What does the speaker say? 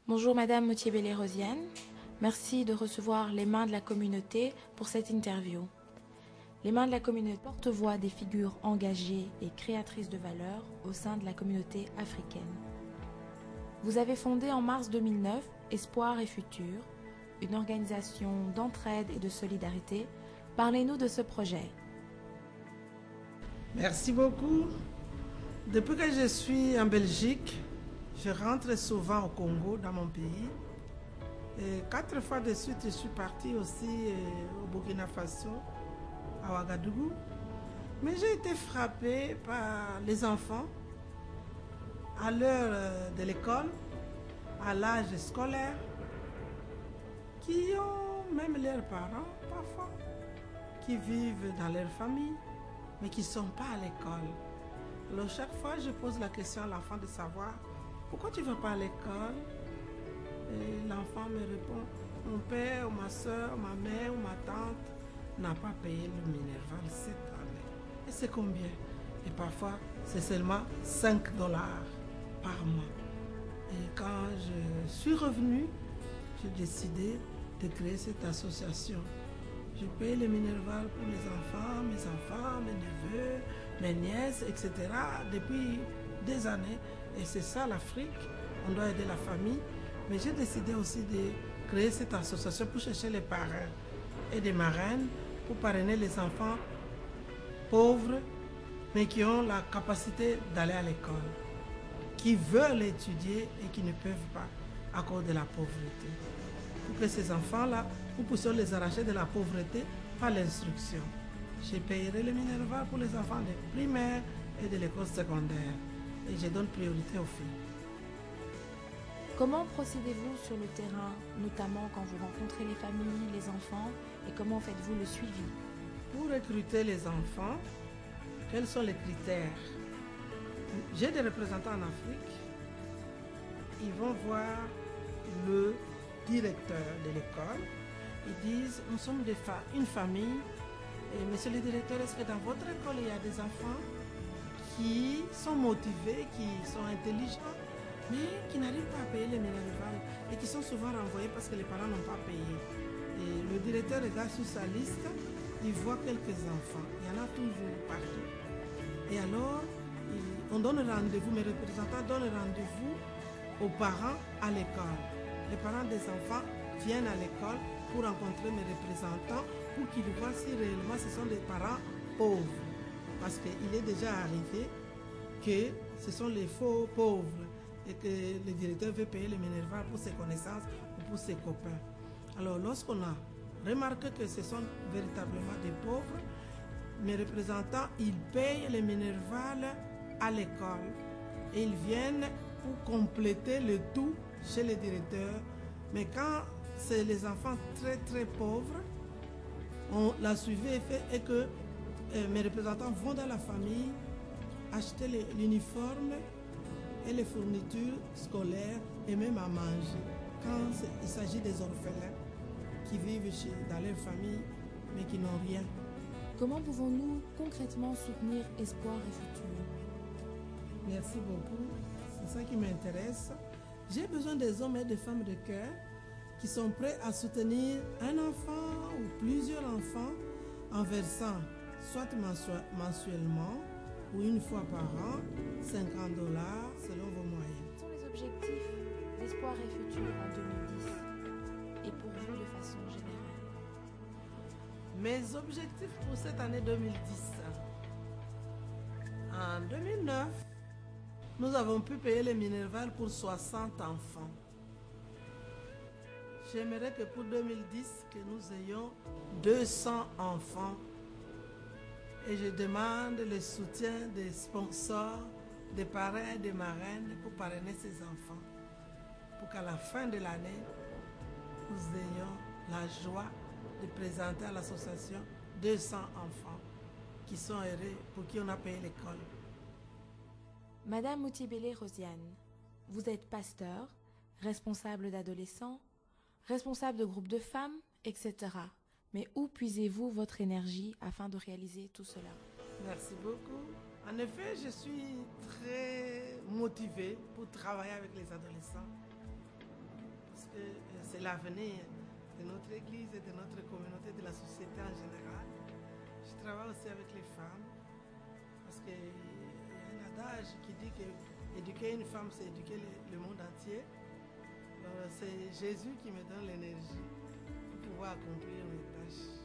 Bonjour Madame Moutier-Bellé-Rosiane, merci de recevoir les mains de la communauté pour cette interview. Les mains de la communauté porte-voix des figures engagées et créatrices de valeur au sein de la communauté africaine. Vous avez fondé en mars 2009 Espoir et Futur, une organisation d'entraide et de solidarité. Parlez-nous de ce projet. Merci beaucoup. Depuis que je suis en Belgique, je rentre souvent au Congo, dans mon pays. Et 4 fois de suite, je suis partie aussi au Burkina Faso, à Ouagadougou. Mais j'ai été frappée par les enfants à l'heure de l'école, à l'âge scolaire, qui ont même leurs parents parfois, qui vivent dans leur famille, mais qui ne sont pas à l'école. Alors chaque fois, je pose la question à l'enfant de savoir pourquoi tu ne vas pas à l'école. Et l'enfant me répond, mon père, ou ma soeur, ma mère ou ma tante n'a pas payé le Minerval cette année. Et c'est combien? Et parfois, c'est seulement 5 dollars par mois. Et quand je suis revenue, j'ai décidé de créer cette association. Je paye le Minerval pour mes enfants, mes neveux, mes nièces, etc. depuis des années. Et c'est ça l'Afrique, on doit aider la famille. Mais j'ai décidé aussi de créer cette association pour chercher les parrains et des marraines pour parrainer les enfants pauvres, mais qui ont la capacité d'aller à l'école, qui veulent étudier et qui ne peuvent pas à cause de la pauvreté. Pour que ces enfants-là, nous puissions les arracher de la pauvreté par l'instruction. Je payerai le Minerval pour les enfants de primaire et de l'école secondaire. Et je donne priorité aux filles. Comment procédez-vous sur le terrain, notamment quand vous rencontrez les familles, les enfants, et comment faites-vous le suivi? Pour recruter les enfants, quels sont les critères? J'ai des représentants en Afrique. Ils vont voir le directeur de l'école. Ils disent, nous sommes une famille. Et monsieur le directeur, est-ce que dans votre école, il y a des enfants qui sont motivés, qui sont intelligents, mais qui n'arrivent pas à payer les Minerval et qui sont souvent renvoyés parce que les parents n'ont pas payé. Et le directeur regarde sur sa liste, il voit quelques enfants. Il y en a toujours partout. Et alors, on donne rendez-vous, mes représentants donnent rendez-vous aux parents à l'école. Les parents des enfants viennent à l'école pour rencontrer mes représentants pour qu'ils voient si réellement ce sont des parents pauvres. Parce qu'il est déjà arrivé que ce sont les faux pauvres et que le directeur veut payer le Minerval pour ses connaissances ou pour ses copains. Alors lorsqu'on a remarqué que ce sont véritablement des pauvres, mes représentants, ils payent le Minerval à l'école et ils viennent pour compléter le tout chez le directeur. Mais quand c'est les enfants très très pauvres, la suivi est fait et que mes représentants vont dans la famille acheter l'uniforme et les fournitures scolaires et même à manger. Quand il s'agit des orphelins qui vivent dans leur famille mais qui n'ont rien. Comment pouvons-nous concrètement soutenir Espoir et Futur? Merci beaucoup, c'est ça qui m'intéresse. J'ai besoin des hommes et des femmes de cœur qui sont prêts à soutenir un enfant ou plusieurs enfants en versant soit mensuellement ou une fois par an, 50 dollars selon vos moyens. Quels sont les objectifs d'Espoir et Futur en 2010 et pour vous de façon générale? Mes objectifs pour cette année 2010. En 2009, nous avons pu payer les Minerval pour 60 enfants. J'aimerais que pour 2010, que nous ayons 200 enfants. Et je demande le soutien des sponsors, des parrains et des marraines pour parrainer ces enfants. Pour qu'à la fin de l'année, nous ayons la joie de présenter à l'association 200 enfants qui sont heureux, pour qui on a payé l'école. Madame Moutier-Bellé-Rosiane, vous êtes pasteur, responsable d'adolescents, responsable de groupes de femmes, etc. Mais où puisez-vous votre énergie afin de réaliser tout cela? Merci beaucoup. En effet, je suis très motivée pour travailler avec les adolescents. que c'est l'avenir de notre Église et de notre communauté, de la société en général. Je travaille aussi avec les femmes parce qu'il y a un adage qui dit qu'éduquer une femme, c'est éduquer le monde entier. C'est Jésus qui me donne l'énergie pour pouvoir accomplir mes tâches.